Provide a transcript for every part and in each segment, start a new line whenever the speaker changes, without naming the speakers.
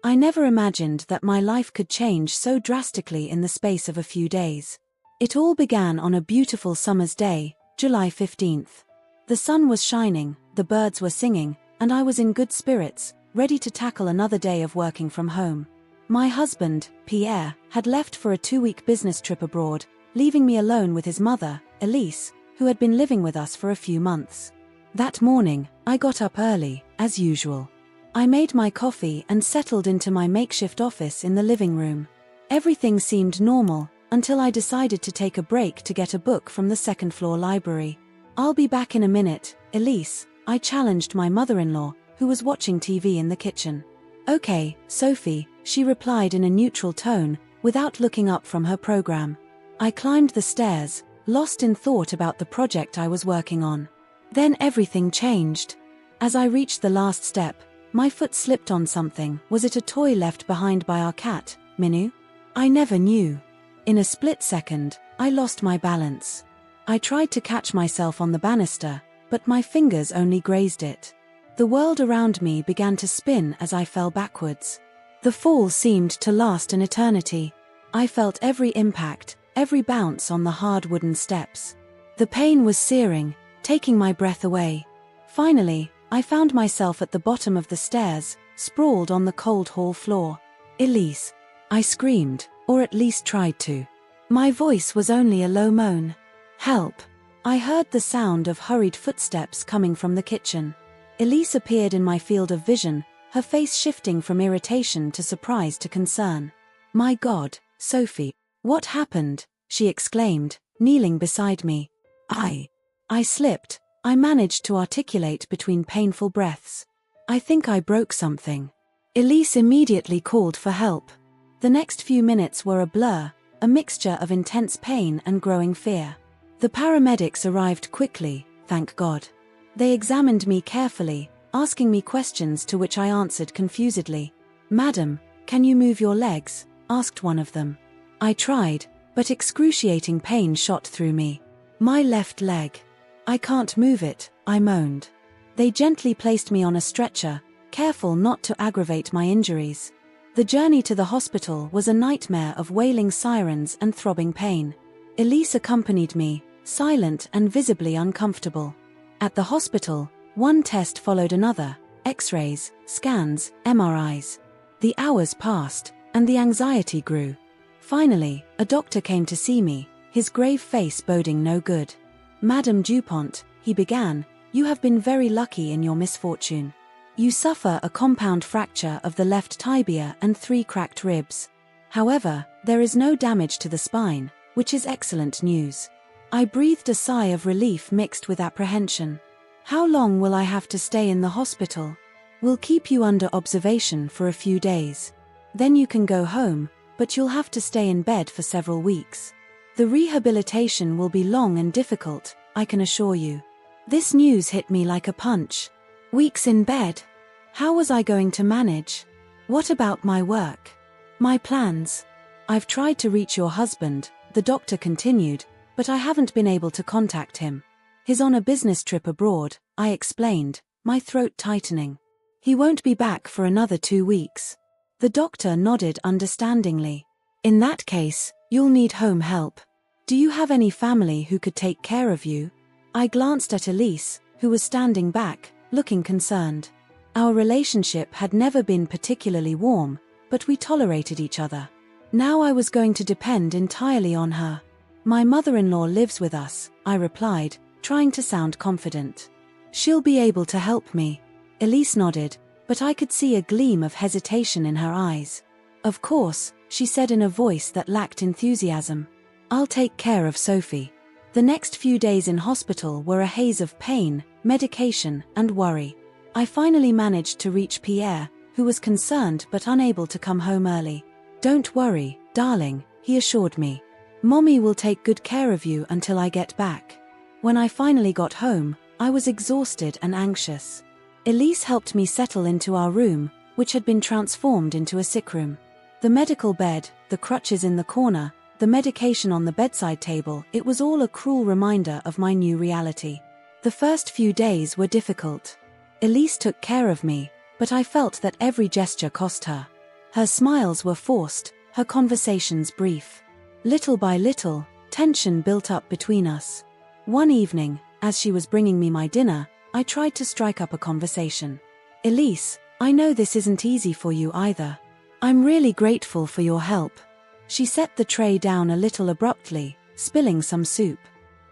I never imagined that my life could change so drastically in the space of a few days. It all began on a beautiful summer's day, July 15th. The sun was shining, the birds were singing, and I was in good spirits, ready to tackle another day of working from home. My husband, Pierre, had left for a 2-week business trip abroad, leaving me alone with his mother, Elise, who had been living with us for a few months. That morning, I got up early, as usual. I made my coffee and settled into my makeshift office in the living room. Everything seemed normal, until I decided to take a break to get a book from the second-floor library. "I'll be back in a minute, Elise," I challenged my mother-in-law, who was watching TV in the kitchen. "Okay, Sophie," she replied in a neutral tone, without looking up from her program. I climbed the stairs, lost in thought about the project I was working on. Then everything changed. As I reached the last step, my foot slipped on something. Was it a toy left behind by our cat, Minu? I never knew. In a split second, I lost my balance. I tried to catch myself on the banister, but my fingers only grazed it. The world around me began to spin as I fell backwards. The fall seemed to last an eternity. I felt every impact, every bounce on the hard wooden steps. The pain was searing, taking my breath away. Finally, I found myself at the bottom of the stairs, sprawled on the cold hall floor. "Elise!" I screamed, or at least tried to. My voice was only a low moan. "Help!" I heard the sound of hurried footsteps coming from the kitchen. Elise appeared in my field of vision, her face shifting from irritation to surprise to concern. "My God, Sophie, what happened?" she exclaimed, kneeling beside me. I slipped. I managed to articulate between painful breaths. "I think I broke something." Elise immediately called for help. The next few minutes were a blur, a mixture of intense pain and growing fear. The paramedics arrived quickly, thank God. They examined me carefully, asking me questions to which I answered confusedly. "Madam, can you move your legs?" asked one of them. I tried, but excruciating pain shot through me. "My left leg. I can't move it," I moaned. They gently placed me on a stretcher, careful not to aggravate my injuries. The journey to the hospital was a nightmare of wailing sirens and throbbing pain. Elise accompanied me, silent and visibly uncomfortable. At the hospital, one test followed another, X-rays, scans, MRIs. The hours passed, and the anxiety grew. Finally, a doctor came to see me, his grave face boding no good. "Madame Dupont," he began, "you have been very lucky in your misfortune. You suffer a compound fracture of the left tibia and 3 cracked ribs. However, there is no damage to the spine, which is excellent news." I breathed a sigh of relief mixed with apprehension. "How long will I have to stay in the hospital?" "We'll keep you under observation for a few days. Then you can go home, but you'll have to stay in bed for several weeks. The rehabilitation will be long and difficult, I can assure you." This news hit me like a punch. Weeks in bed? How was I going to manage? What about my work? My plans? "I've tried to reach your husband," the doctor continued, "but I haven't been able to contact him. He's on a business trip abroad," I explained, my throat tightening. "He won't be back for another 2 weeks." The doctor nodded understandingly. "In that case, you'll need home help. Do you have any family who could take care of you?" I glanced at Elise, who was standing back, looking concerned. Our relationship had never been particularly warm, but we tolerated each other. Now I was going to depend entirely on her. "My mother-in-law lives with us," I replied, trying to sound confident. "She'll be able to help me." Elise nodded, but I could see a gleam of hesitation in her eyes. "Of course," she said in a voice that lacked enthusiasm. "I'll take care of Sophie." The next few days in hospital were a haze of pain, medication, and worry. I finally managed to reach Pierre, who was concerned but unable to come home early. "Don't worry, darling," he assured me. "Mommy will take good care of you until I get back." When I finally got home, I was exhausted and anxious. Elise helped me settle into our room, which had been transformed into a sick room. The medical bed, the crutches in the corner, the medication on the bedside table, it was all a cruel reminder of my new reality. The first few days were difficult. Elise took care of me, but I felt that every gesture cost her. Her smiles were forced, her conversations brief. Little by little, tension built up between us. One evening, as she was bringing me my dinner, I tried to strike up a conversation. "Elise, I know this isn't easy for you either. I'm really grateful for your help." She set the tray down a little abruptly, spilling some soup.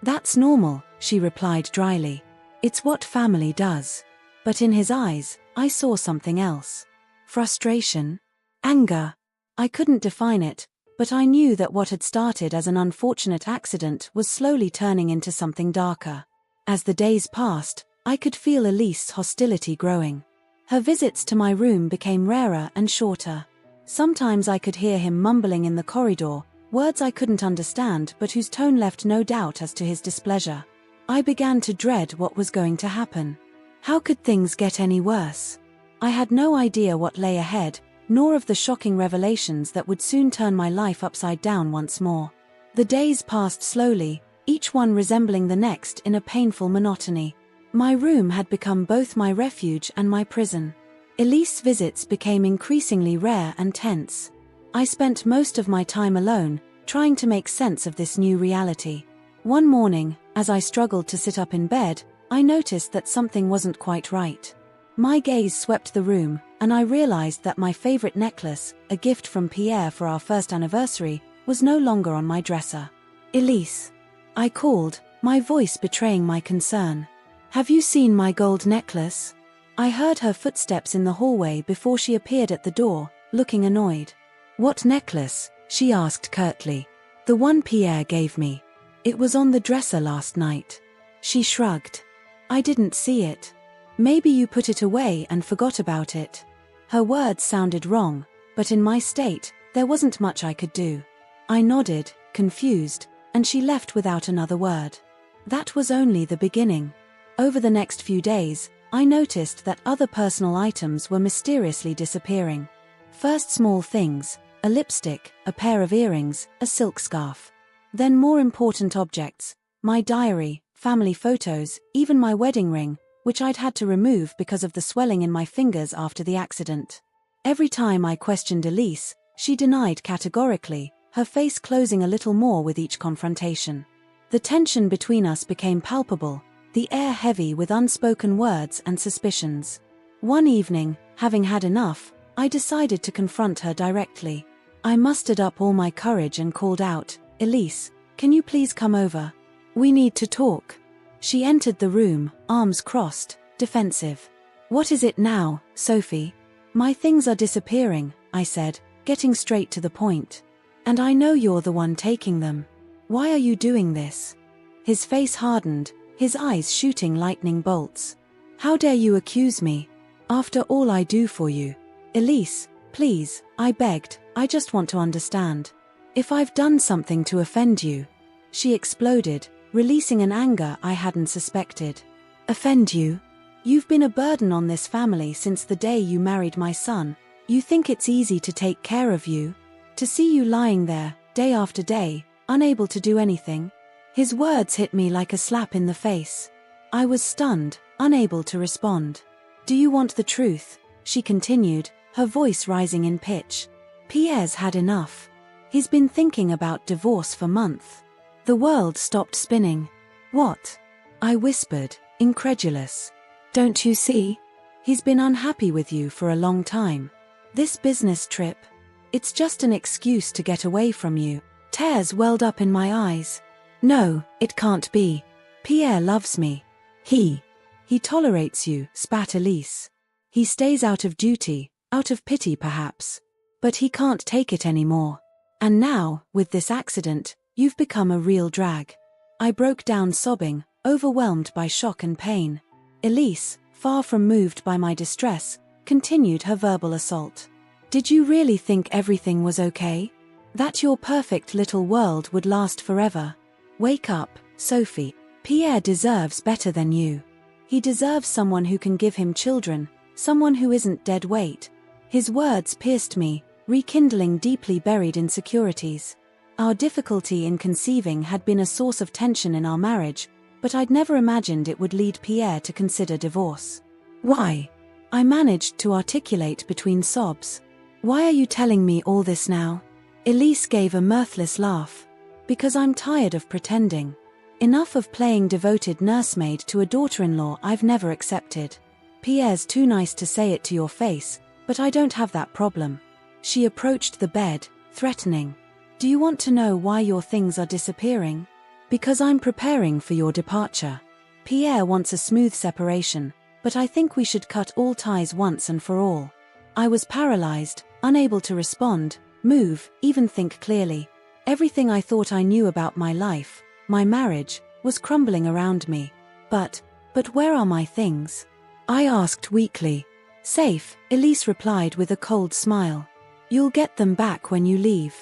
"That's normal," she replied dryly. "It's what family does." But in his eyes, I saw something else. Frustration? Anger? I couldn't define it, but I knew that what had started as an unfortunate accident was slowly turning into something darker. As the days passed, I could feel Elise's hostility growing. Her visits to my room became rarer and shorter. Sometimes I could hear him mumbling in the corridor, words I couldn't understand but whose tone left no doubt as to his displeasure. I began to dread what was going to happen. How could things get any worse? I had no idea what lay ahead, nor of the shocking revelations that would soon turn my life upside down once more. The days passed slowly, each one resembling the next in a painful monotony. My room had become both my refuge and my prison. Elise's visits became increasingly rare and tense. I spent most of my time alone, trying to make sense of this new reality. One morning, as I struggled to sit up in bed, I noticed that something wasn't quite right. My gaze swept the room, and I realized that my favorite necklace, a gift from Pierre for our first anniversary, was no longer on my dresser. "Elise," I called, my voice betraying my concern. "Have you seen my gold necklace?" I heard her footsteps in the hallway before she appeared at the door, looking annoyed. "What necklace?" she asked curtly. "The one Pierre gave me. It was on the dresser last night." She shrugged. "I didn't see it. Maybe you put it away and forgot about it." Her words sounded wrong, but in my state, there wasn't much I could do. I nodded, confused, and she left without another word. That was only the beginning. Over the next few days, I noticed that other personal items were mysteriously disappearing. First small things, a lipstick, a pair of earrings, a silk scarf. Then more important objects, my diary, family photos, even my wedding ring, which I'd had to remove because of the swelling in my fingers after the accident. Every time I questioned Elise, she denied categorically, her face closing a little more with each confrontation. The tension between us became palpable, the air heavy with unspoken words and suspicions. One evening, having had enough, I decided to confront her directly. I mustered up all my courage and called out, "Elise, can you please come over? We need to talk." She entered the room, arms crossed, defensive. "What is it now, Sophie?" "My things are disappearing," I said, getting straight to the point. "And I know you're the one taking them. Why are you doing this?" His face hardened, his eyes shooting lightning bolts. "How dare you accuse me? After all I do for you." "Elise, please," I begged, "I just want to understand. If I've done something to offend you." She exploded, releasing an anger I hadn't suspected. "Offend you? You've been a burden on this family since the day you married my son. You think it's easy to take care of you? To see you lying there, day after day, unable to do anything?" His words hit me like a slap in the face. I was stunned, unable to respond. "Do you want the truth?" she continued, her voice rising in pitch. "Pierre's had enough. He's been thinking about divorce for months." The world stopped spinning. "What?" I whispered, incredulous. "Don't you see? He's been unhappy with you for a long time. This business trip, it's just an excuse to get away from you." Tears welled up in my eyes. "No, it can't be. Pierre loves me. He tolerates you," spat Elise. "He stays out of duty, out of pity perhaps. But he can't take it anymore. And now, with this accident, you've become a real drag." I broke down sobbing, overwhelmed by shock and pain. Elise, far from moved by my distress, continued her verbal assault. "Did you really think everything was okay? That your perfect little world would last forever? Wake up, Sophie. Pierre deserves better than you. He deserves someone who can give him children, someone who isn't dead weight." His words pierced me, rekindling deeply buried insecurities. Our difficulty in conceiving had been a source of tension in our marriage, but I'd never imagined it would lead Pierre to consider divorce. "Why?" I managed to articulate between sobs. Why are you telling me all this now? Elise gave a mirthless laugh. Because I'm tired of pretending. Enough of playing devoted nursemaid to a daughter-in-law I've never accepted. Pierre's too nice to say it to your face, but I don't have that problem. She approached the bed, threatening. Do you want to know why your things are disappearing? Because I'm preparing for your departure. Pierre wants a smooth separation, but I think we should cut all ties once and for all. I was paralyzed, unable to respond, move, even think clearly. Everything I thought I knew about my life, my marriage, was crumbling around me. But where are my things? I asked weakly. Safe, Elise replied with a cold smile. You'll get them back when you leave.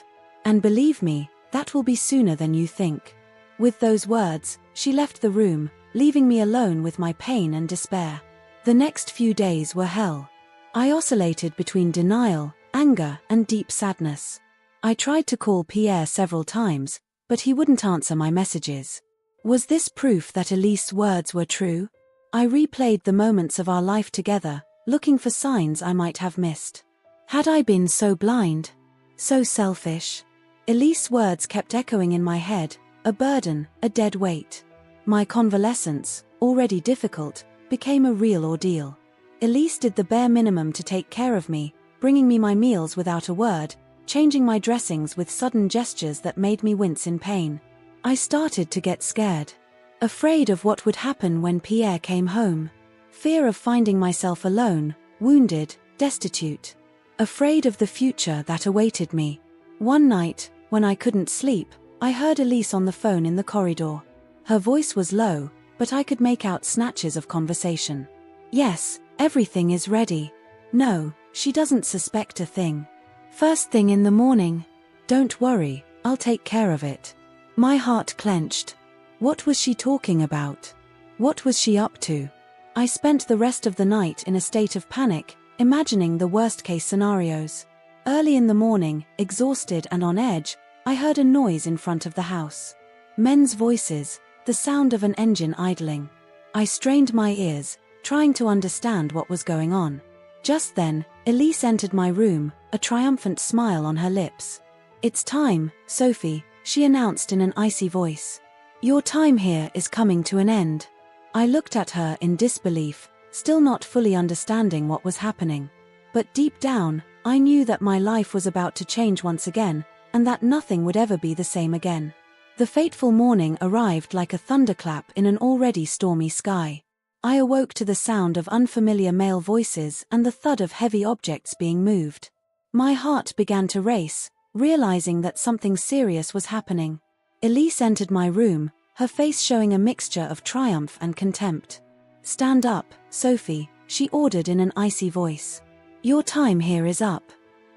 And believe me, that will be sooner than you think. With those words, she left the room, leaving me alone with my pain and despair. The next few days were hell. I oscillated between denial, anger, and deep sadness. I tried to call Pierre several times, but he wouldn't answer my messages. Was this proof that Elise's words were true? I replayed the moments of our life together, looking for signs I might have missed. Had I been so blind? So selfish? Elise's words kept echoing in my head, a burden, a dead weight. My convalescence, already difficult, became a real ordeal. Elise did the bare minimum to take care of me, bringing me my meals without a word, changing my dressings with sudden gestures that made me wince in pain. I started to get scared. Afraid of what would happen when Pierre came home. Fear of finding myself alone, wounded, destitute. Afraid of the future that awaited me. One night, when I couldn't sleep, I heard Elise on the phone in the corridor. Her voice was low, but I could make out snatches of conversation. Yes, everything is ready. No, she doesn't suspect a thing. First thing in the morning. Don't worry, I'll take care of it. My heart clenched. What was she talking about? What was she up to? I spent the rest of the night in a state of panic, imagining the worst-case scenarios. Early in the morning, exhausted and on edge, I heard a noise in front of the house. Men's voices, the sound of an engine idling. I strained my ears, trying to understand what was going on. Just then, Elise entered my room, a triumphant smile on her lips. It's time, Sophie, she announced in an icy voice. Your time here is coming to an end. I looked at her in disbelief, still not fully understanding what was happening. But deep down, I knew that my life was about to change once again, and that nothing would ever be the same again. The fateful morning arrived like a thunderclap in an already stormy sky. I awoke to the sound of unfamiliar male voices and the thud of heavy objects being moved. My heart began to race, realizing that something serious was happening. Elise entered my room, her face showing a mixture of triumph and contempt. Stand up, Sophie, she ordered in an icy voice. Your time here is up.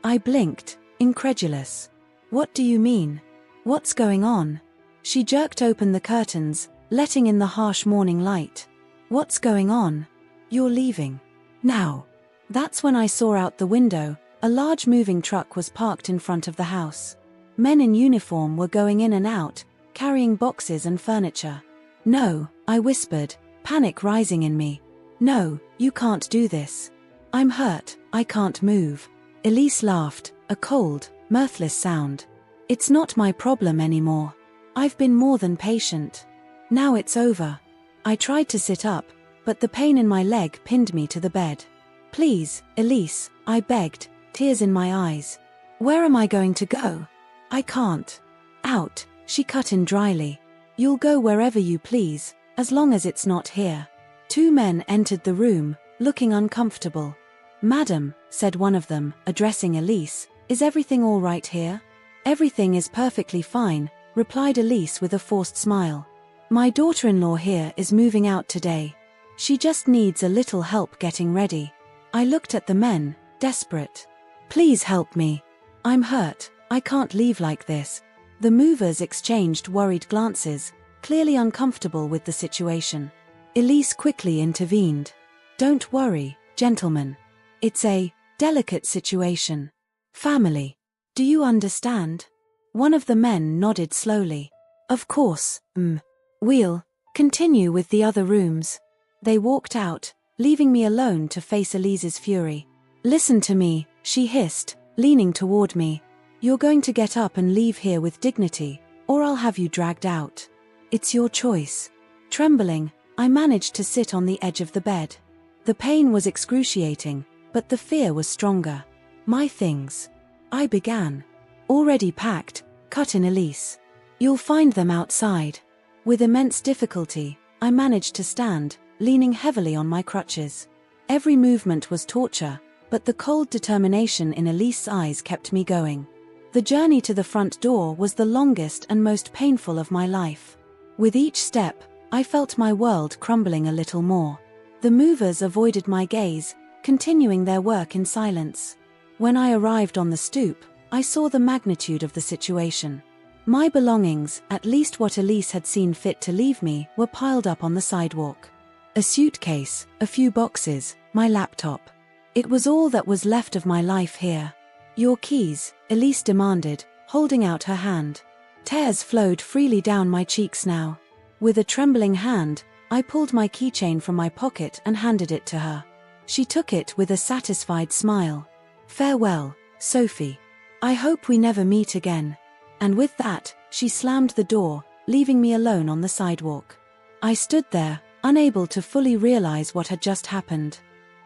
I blinked, incredulous. What do you mean? What's going on? She jerked open the curtains, letting in the harsh morning light. What's going on? You're leaving. Now. That's when I saw out the window. A large moving truck was parked in front of the house. Men in uniform were going in and out, carrying boxes and furniture. No, I whispered, panic rising in me. No, you can't do this. I'm hurt, I can't move. Elise laughed, a cold, mirthless sound. It's not my problem anymore. I've been more than patient. Now it's over. I tried to sit up, but the pain in my leg pinned me to the bed. Please, Elise, I begged, tears in my eyes. Where am I going to go? I can't. Out, she cut in dryly. You'll go wherever you please, as long as it's not here. Two men entered the room, looking uncomfortable. Madam, said one of them, addressing Elise, is everything all right here? Everything is perfectly fine, replied Elise with a forced smile. My daughter-in-law here is moving out today. She just needs a little help getting ready. I looked at the men, desperate. Please help me. I'm hurt, I can't leave like this. The movers exchanged worried glances, clearly uncomfortable with the situation. Elise quickly intervened. Don't worry, gentlemen. It's a delicate situation. Family. Do you understand? One of the men nodded slowly. Of course, We'll continue with the other rooms. They walked out, leaving me alone to face Elise's fury. Listen to me, she hissed, leaning toward me. "You're going to get up and leave here with dignity, or I'll have you dragged out. It's your choice." Trembling, I managed to sit on the edge of the bed. The pain was excruciating, but the fear was stronger. "My things," I began. "Already packed, cut in Elise. You'll find them outside." With immense difficulty, I managed to stand, leaning heavily on my crutches. Every movement was torture, but the cold determination in Elise's eyes kept me going. The journey to the front door was the longest and most painful of my life. With each step, I felt my world crumbling a little more. The movers avoided my gaze, continuing their work in silence. When I arrived on the stoop, I saw the magnitude of the situation. My belongings, at least what Elise had seen fit to leave me, were piled up on the sidewalk. A suitcase, a few boxes, my laptop. It was all that was left of my life here. "Your keys," Elise demanded, holding out her hand. Tears flowed freely down my cheeks now. With a trembling hand, I pulled my keychain from my pocket and handed it to her. She took it with a satisfied smile. "Farewell, Sophie. I hope we never meet again." And with that, she slammed the door, leaving me alone on the sidewalk. I stood there, unable to fully realize what had just happened.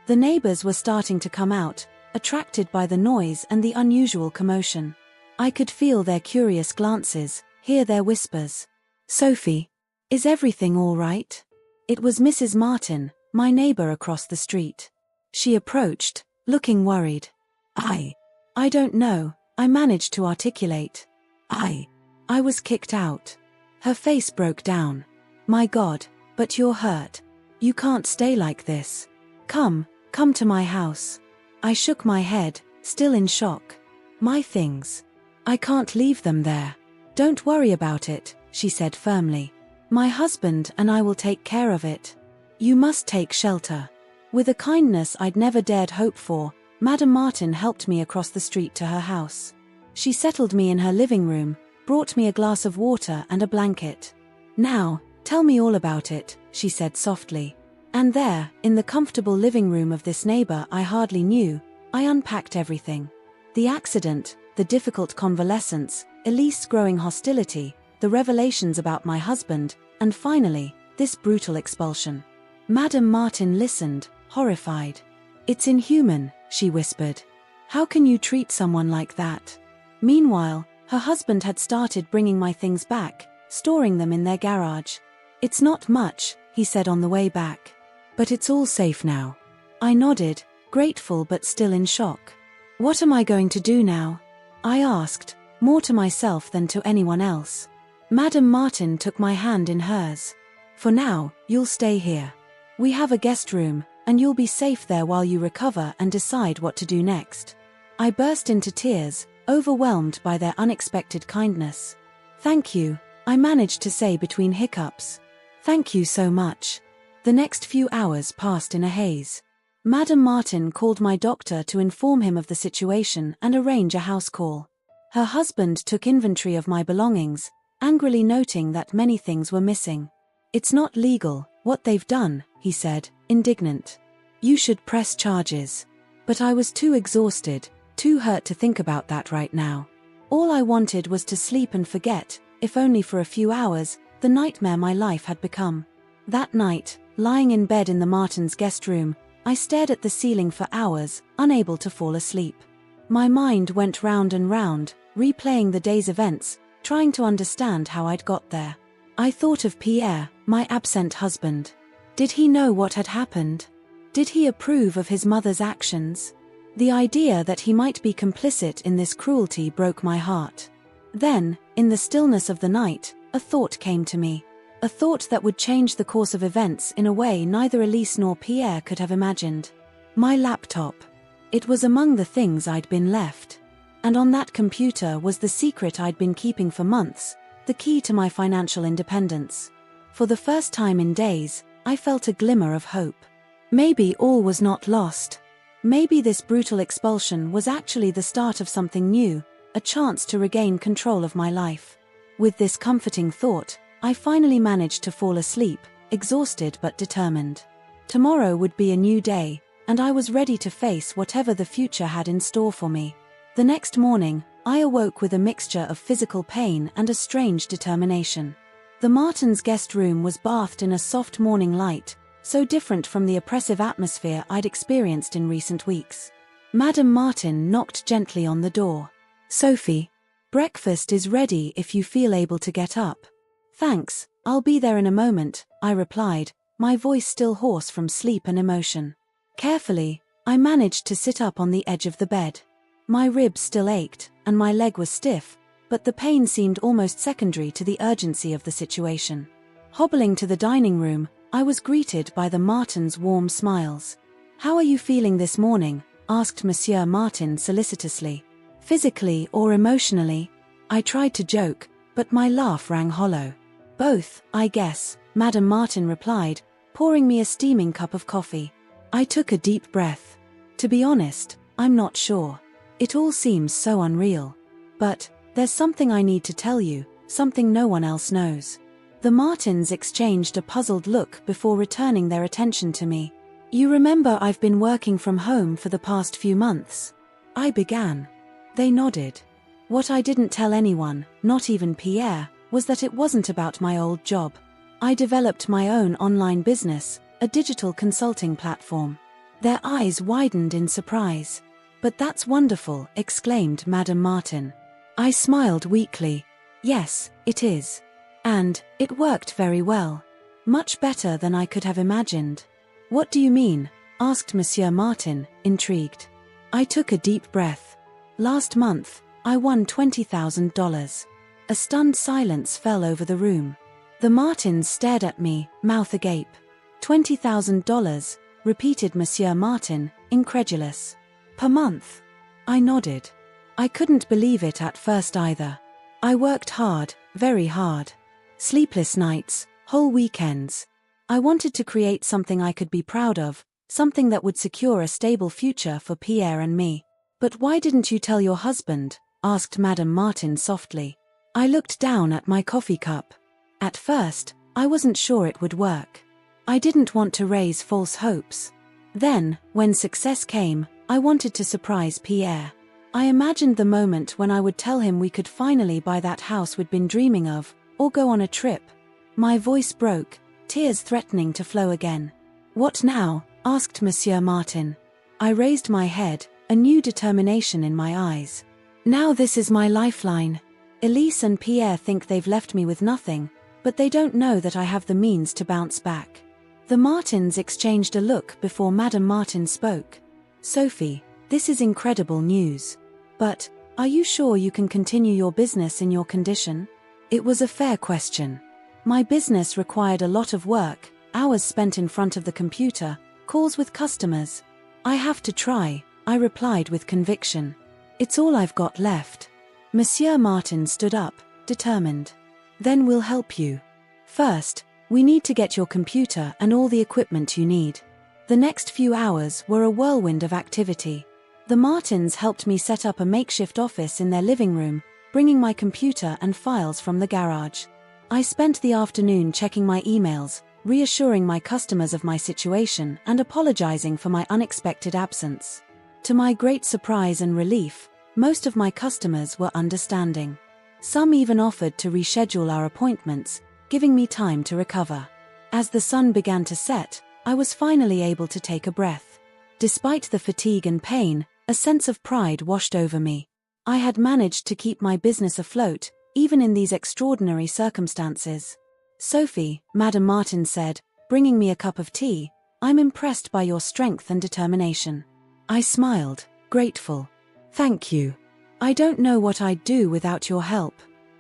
The neighbors were starting to come out, attracted by the noise and the unusual commotion. I could feel their curious glances, hear their whispers. "Sophie, is everything all right?" It was Mrs. Martin, my neighbor across the street. She approached, looking worried. I don't know," I managed to articulate. I was kicked out." Her face broke down. "My God, but you're hurt. You can't stay like this. Come to my house." I shook my head, still in shock. "My things. I can't leave them there." "Don't worry about it," she said firmly. "My husband and I will take care of it. You must take shelter." With a kindness I'd never dared hope for, Madame Martin helped me across the street to her house. She settled me in her living room, brought me a glass of water and a blanket. "Now, tell me all about it," she said softly. And there, in the comfortable living room of this neighbor I hardly knew, I unpacked everything. The accident, the difficult convalescence, Elise's growing hostility, the revelations about my husband, and finally, this brutal expulsion. Madame Martin listened, horrified. "It's inhuman," she whispered. "How can you treat someone like that?" Meanwhile, her husband had started bringing my things back, storing them in their garage. "It's not much," he said on the way back. "But it's all safe now." I nodded, grateful but still in shock. "What am I going to do now?" I asked, more to myself than to anyone else. Madame Martin took my hand in hers. "For now, you'll stay here. We have a guest room, and you'll be safe there while you recover and decide what to do next." I burst into tears, overwhelmed by their unexpected kindness. "Thank you," I managed to say between hiccups. "Thank you so much." The next few hours passed in a haze. Madame Martin called my doctor to inform him of the situation and arrange a house call. Her husband took inventory of my belongings, angrily noting that many things were missing. "It's not legal, what they've done," he said, indignant. "You should press charges." But I was too exhausted, too hurt to think about that right now. All I wanted was to sleep and forget, if only for a few hours, the nightmare my life had become. That night, lying in bed in the Martins' guest room, I stared at the ceiling for hours, unable to fall asleep. My mind went round and round, replaying the day's events, trying to understand how I'd got there. I thought of Pierre, my absent husband. Did he know what had happened? Did he approve of his mother's actions? The idea that he might be complicit in this cruelty broke my heart. Then, in the stillness of the night, a thought came to me. A thought that would change the course of events in a way neither Elise nor Pierre could have imagined. My laptop. It was among the things I'd been left. And on that computer was the secret I'd been keeping for months, the key to my financial independence. For the first time in days, I felt a glimmer of hope. Maybe all was not lost. Maybe this brutal expulsion was actually the start of something new, a chance to regain control of my life. With this comforting thought, I finally managed to fall asleep, exhausted but determined. Tomorrow would be a new day, and I was ready to face whatever the future had in store for me. The next morning, I awoke with a mixture of physical pain and a strange determination. The Martins' guest room was bathed in a soft morning light, so different from the oppressive atmosphere I'd experienced in recent weeks. Madame Martin knocked gently on the door. "Sophie, breakfast is ready if you feel able to get up." "Thanks, I'll be there in a moment," I replied, my voice still hoarse from sleep and emotion. Carefully, I managed to sit up on the edge of the bed. My ribs still ached, and my leg was stiff, but the pain seemed almost secondary to the urgency of the situation. Hobbling to the dining room, I was greeted by the Martins' warm smiles. "How are you feeling this morning?" asked Monsieur Martin solicitously. "Physically or emotionally?" I tried to joke, but my laugh rang hollow. "Both, I guess," Madame Martin replied, pouring me a steaming cup of coffee. I took a deep breath. "To be honest, I'm not sure. It all seems so unreal. But there's something I need to tell you, something no one else knows." The Martins exchanged a puzzled look before returning their attention to me. "You remember I've been working from home for the past few months?" I began. They nodded. What I didn't tell anyone, not even Pierre, was that it wasn't about my old job. I developed my own online business, a digital consulting platform. Their eyes widened in surprise. "But that's wonderful," exclaimed Madame Martin. I smiled weakly. "Yes, it is. And it worked very well. Much better than I could have imagined." "What do you mean?" asked Monsieur Martin, intrigued. I took a deep breath. "Last month, I won $20,000. A stunned silence fell over the room. The Martins stared at me, mouth agape. $20,000, repeated Monsieur Martin, incredulous. "Per month?" I nodded. I couldn't believe it at first either. I worked hard, very hard. Sleepless nights, whole weekends. I wanted to create something I could be proud of, something that would secure a stable future for Pierre and me. "But why didn't you tell your husband?" asked Madame Martin softly. I looked down at my coffee cup. At first, I wasn't sure it would work. I didn't want to raise false hopes. Then, when success came, I wanted to surprise Pierre. I imagined the moment when I would tell him we could finally buy that house we'd been dreaming of, or go on a trip. My voice broke, tears threatening to flow again. "What now?" asked Monsieur Martin. I raised my head, a new determination in my eyes. "Now this is my lifeline. Elise and Pierre think they've left me with nothing, but they don't know that I have the means to bounce back." The Martins exchanged a look before Madame Martin spoke. "Sophie, this is incredible news. But, are you sure you can continue your business in your condition?" It was a fair question. My business required a lot of work, hours spent in front of the computer, calls with customers. "I have to try," I replied with conviction. "It's all I've got left." Monsieur Martin stood up, determined. "Then we'll help you. First, we need to get your computer and all the equipment you need." The next few hours were a whirlwind of activity. The Martins helped me set up a makeshift office in their living room, bringing my computer and files from the garage. I spent the afternoon checking my emails, reassuring my customers of my situation and apologizing for my unexpected absence. To my great surprise and relief, most of my customers were understanding. Some even offered to reschedule our appointments, giving me time to recover. As the sun began to set, I was finally able to take a breath. Despite the fatigue and pain, a sense of pride washed over me. I had managed to keep my business afloat, even in these extraordinary circumstances. "Sophie," Madame Martin said, bringing me a cup of tea, "I'm impressed by your strength and determination." I smiled, grateful. "Thank you. I don't know what I'd do without your help."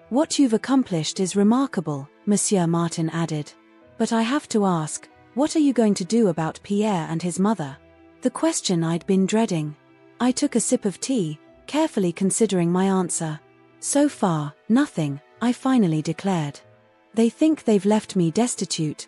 "What you've accomplished is remarkable," Monsieur Martin added. "But I have to ask, what are you going to do about Pierre and his mother?" The question I'd been dreading. I took a sip of tea, carefully considering my answer. "So far, nothing," I finally declared. "They think they've left me destitute.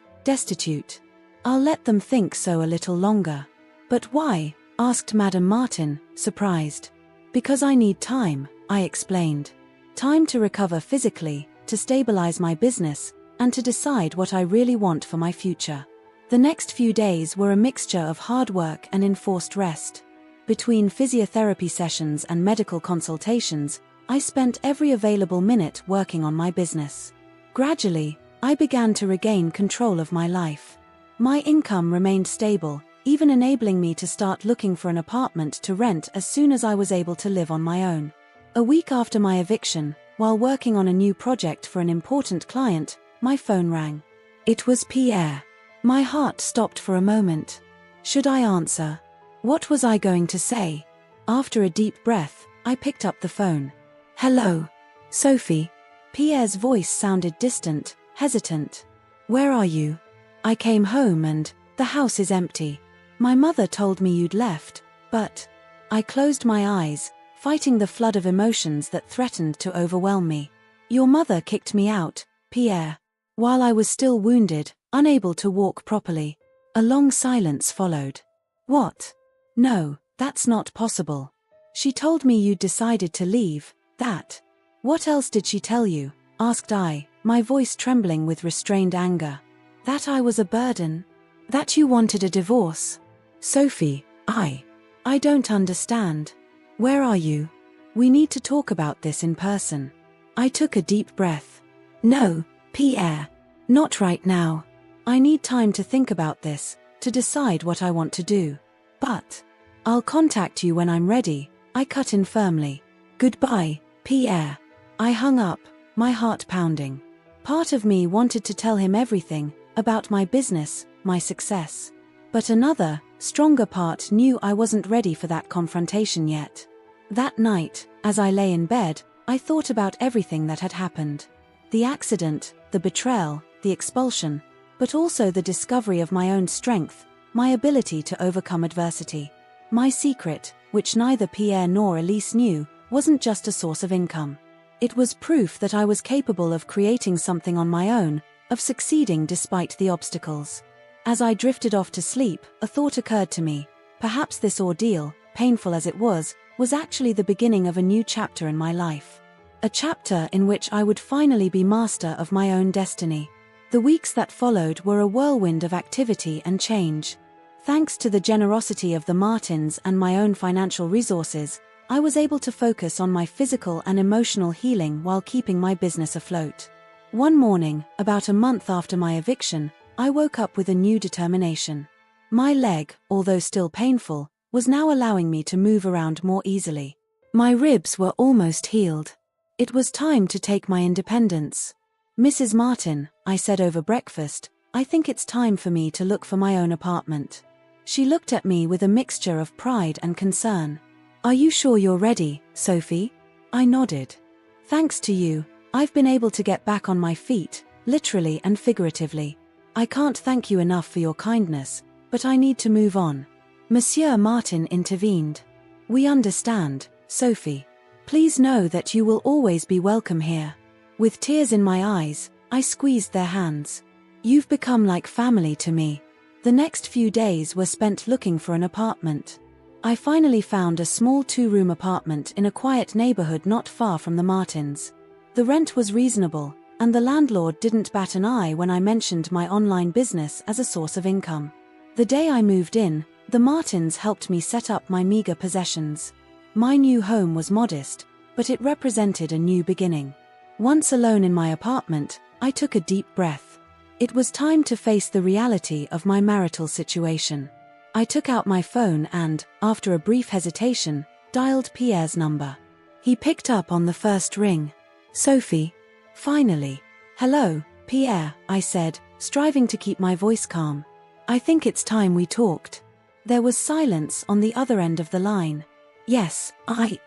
I'll let them think so a little longer." "But why?" asked Madame Martin, surprised. "Because I need time," I explained. "Time to recover physically, to stabilize my business, and to decide what I really want for my future." The next few days were a mixture of hard work and enforced rest. Between physiotherapy sessions and medical consultations, I spent every available minute working on my business. Gradually, I began to regain control of my life. My income remained stable, even enabling me to start looking for an apartment to rent as soon as I was able to live on my own. A week after my eviction, while working on a new project for an important client, my phone rang. It was Pierre. My heart stopped for a moment. Should I answer? What was I going to say? After a deep breath, I picked up the phone. Hello, Sophie. Pierre's voice sounded distant, hesitant. Where are you? I came home and the house is empty. My mother told me you'd left, but I closed my eyes, fighting the flood of emotions that threatened to overwhelm me. Your mother kicked me out, Pierre. While I was still wounded, unable to walk properly. A long silence followed. What? No, that's not possible. She told me you'd decided to leave, that. What else did she tell you? Asked I, my voice trembling with restrained anger. That I was a burden? That you wanted a divorce? Sophie, I don't understand. Where are you? We need to talk about this in person. I took a deep breath. No, Pierre. Not right now. I need time to think about this, to decide what I want to do. But I'll contact you when I'm ready, I cut in firmly. Goodbye, Pierre. I hung up, my heart pounding. Part of me wanted to tell him everything, about my business, my success. But another, stronger part knew I wasn't ready for that confrontation yet. That night, as I lay in bed, I thought about everything that had happened. The accident, the betrayal, the expulsion, but also the discovery of my own strength, my ability to overcome adversity. My secret, which neither Pierre nor Elise knew, wasn't just a source of income. It was proof that I was capable of creating something on my own, of succeeding despite the obstacles. As I drifted off to sleep, a thought occurred to me. Perhaps this ordeal, painful as it was actually the beginning of a new chapter in my life. A chapter in which I would finally be master of my own destiny. The weeks that followed were a whirlwind of activity and change. Thanks to the generosity of the Martins and my own financial resources, I was able to focus on my physical and emotional healing while keeping my business afloat. One morning, about a month after my eviction, I woke up with a new determination. My leg, although still painful, was now allowing me to move around more easily. My ribs were almost healed. It was time to take my independence. Mrs. Martin, I said over breakfast, I think it's time for me to look for my own apartment. She looked at me with a mixture of pride and concern. Are you sure you're ready, Sophie? I nodded. Thanks to you, I've been able to get back on my feet, literally and figuratively. I can't thank you enough for your kindness, but I need to move on. Monsieur Martin intervened. We understand, Sophie. Please know that you will always be welcome here. With tears in my eyes, I squeezed their hands. You've become like family to me. The next few days were spent looking for an apartment. I finally found a small 2-room apartment in a quiet neighborhood not far from the Martins. The rent was reasonable, and the landlord didn't bat an eye when I mentioned my online business as a source of income. The day I moved in, the Martins helped me set up my meager possessions. My new home was modest, but it represented a new beginning. Once alone in my apartment, I took a deep breath. It was time to face the reality of my marital situation. I took out my phone and, after a brief hesitation, dialed Pierre's number. He picked up on the first ring. Sophie. Finally. Hello, Pierre, I said, striving to keep my voice calm. I think it's time we talked. There was silence on the other end of the line. Yes,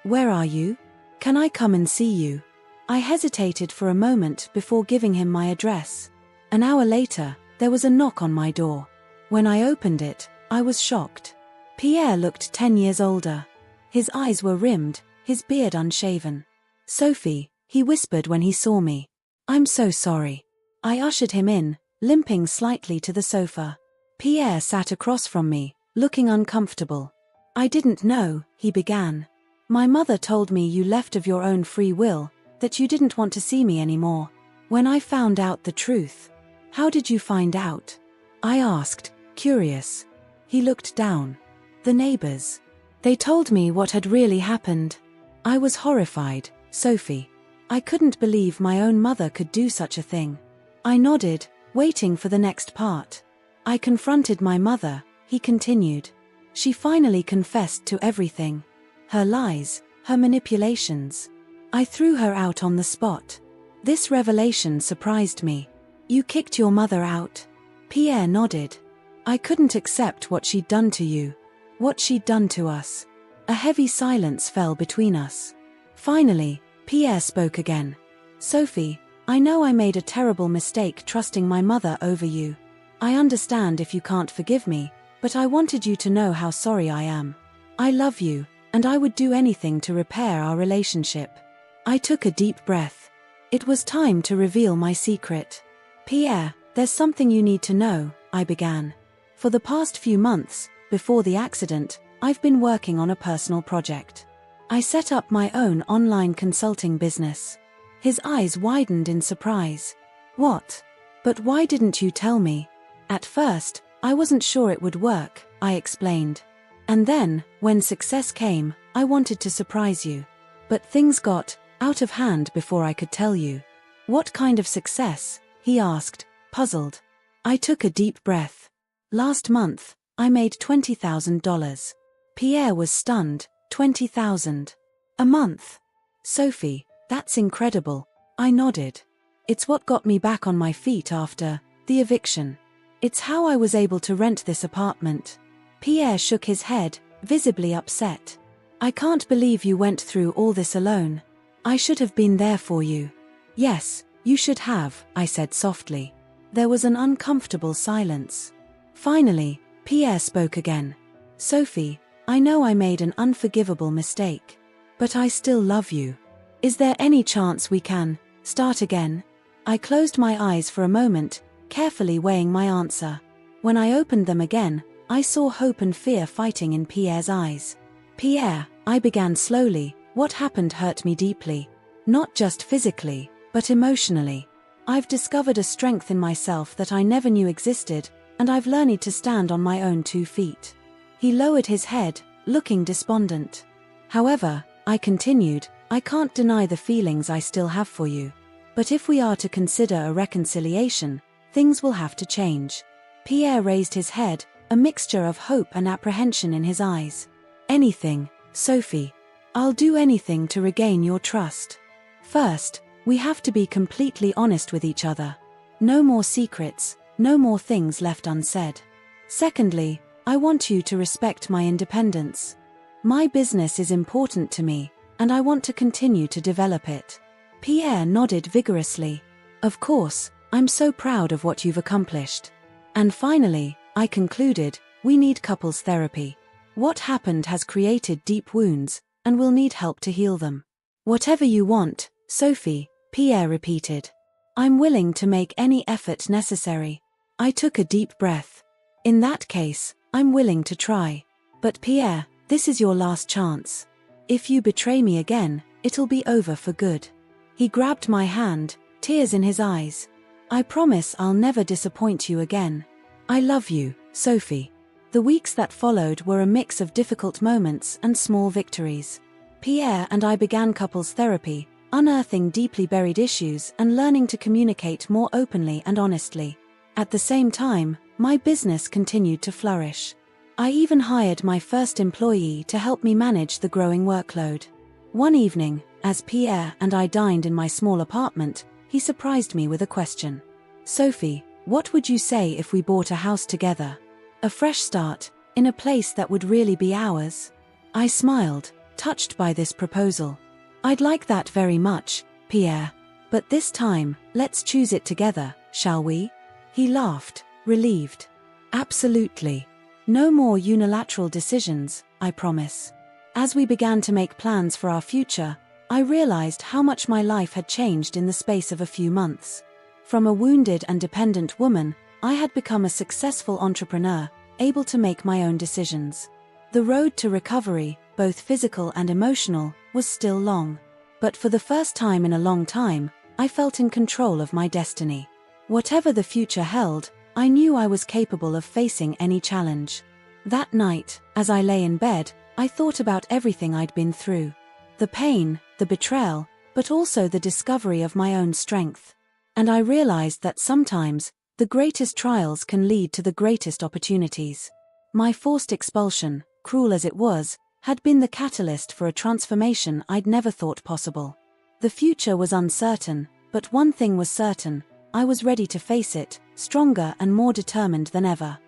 where are you? Can I come and see you? I hesitated for a moment before giving him my address. An hour later, there was a knock on my door. When I opened it, I was shocked. Pierre looked 10 years older. His eyes were rimmed, his beard unshaven. Sophie, he whispered when he saw me. I'm so sorry. I ushered him in, limping slightly to the sofa. Pierre sat across from me, looking uncomfortable. I didn't know, he began. My mother told me you left of your own free will, that you didn't want to see me anymore. When I found out the truth. How did you find out? I asked, curious. He looked down. The neighbors. They told me what had really happened. I was horrified, Sophie. I couldn't believe my own mother could do such a thing. I nodded, waiting for the next part. I confronted my mother, he continued. She finally confessed to everything. Her lies, her manipulations. I threw her out on the spot. This revelation surprised me. You kicked your mother out? Pierre nodded. I couldn't accept what she'd done to you. What she'd done to us. A heavy silence fell between us. Finally, Pierre spoke again. Sophie, I know I made a terrible mistake trusting my mother over you. I understand if you can't forgive me, but I wanted you to know how sorry I am. I love you, and I would do anything to repair our relationship. I took a deep breath. It was time to reveal my secret. Pierre, there's something you need to know, I began. For the past few months, before the accident, I've been working on a personal project. I set up my own online consulting business. His eyes widened in surprise. What? But why didn't you tell me? At first, I wasn't sure it would work, I explained. And then, when success came, I wanted to surprise you. But things got out of hand before I could tell you. What kind of success? He asked, puzzled. I took a deep breath. Last month, I made $20,000. Pierre was stunned. 20,000. A month. Sophie, that's incredible. I nodded. It's what got me back on my feet after the eviction. It's how I was able to rent this apartment. Pierre shook his head, visibly upset. I can't believe you went through all this alone. I should have been there for you. Yes, you should have, I said softly. There was an uncomfortable silence. Finally, Pierre spoke again. Sophie, I know I made an unforgivable mistake. But I still love you. Is there any chance we can start again? I closed my eyes for a moment, carefully weighing my answer. When I opened them again, I saw hope and fear fighting in Pierre's eyes. Pierre, I began slowly, what happened hurt me deeply. Not just physically, but emotionally. I've discovered a strength in myself that I never knew existed, and I've learned to stand on my own 2 feet. He lowered his head, looking despondent. However, I continued, I can't deny the feelings I still have for you. But if we are to consider a reconciliation, things will have to change. Pierre raised his head, a mixture of hope and apprehension in his eyes. Anything, Sophie. I'll do anything to regain your trust. First, we have to be completely honest with each other. No more secrets, no more things left unsaid. Secondly, I want you to respect my independence. My business is important to me, and I want to continue to develop it. Pierre nodded vigorously. Of course, I'm so proud of what you've accomplished. And finally, I concluded, we need couples therapy. What happened has created deep wounds, and we'll need help to heal them. Whatever you want, Sophie, Pierre repeated. I'm willing to make any effort necessary. I took a deep breath. In that case, I'm willing to try. But Pierre, this is your last chance. If you betray me again, it'll be over for good. He grabbed my hand, tears in his eyes. I promise I'll never disappoint you again. I love you, Sophie. The weeks that followed were a mix of difficult moments and small victories. Pierre and I began couples therapy, unearthing deeply buried issues and learning to communicate more openly and honestly. At the same time, my business continued to flourish. I even hired my first employee to help me manage the growing workload. One evening, as Pierre and I dined in my small apartment, he surprised me with a question. Sophie, what would you say if we bought a house together? A fresh start, in a place that would really be ours? I smiled, touched by this proposal. I'd like that very much, Pierre. But this time, let's choose it together, shall we? He laughed, relieved. Absolutely. No more unilateral decisions, I promise. As we began to make plans for our future, I realized how much my life had changed in the space of a few months. From a wounded and dependent woman, I had become a successful entrepreneur, able to make my own decisions. The road to recovery, both physical and emotional, was still long. But for the first time in a long time, I felt in control of my destiny. Whatever the future held, I knew I was capable of facing any challenge. That night, as I lay in bed, I thought about everything I'd been through. The pain, the betrayal, but also the discovery of my own strength. And I realized that sometimes, the greatest trials can lead to the greatest opportunities. My forced expulsion, cruel as it was, had been the catalyst for a transformation I'd never thought possible. The future was uncertain, but one thing was certain: I was ready to face it, stronger and more determined than ever.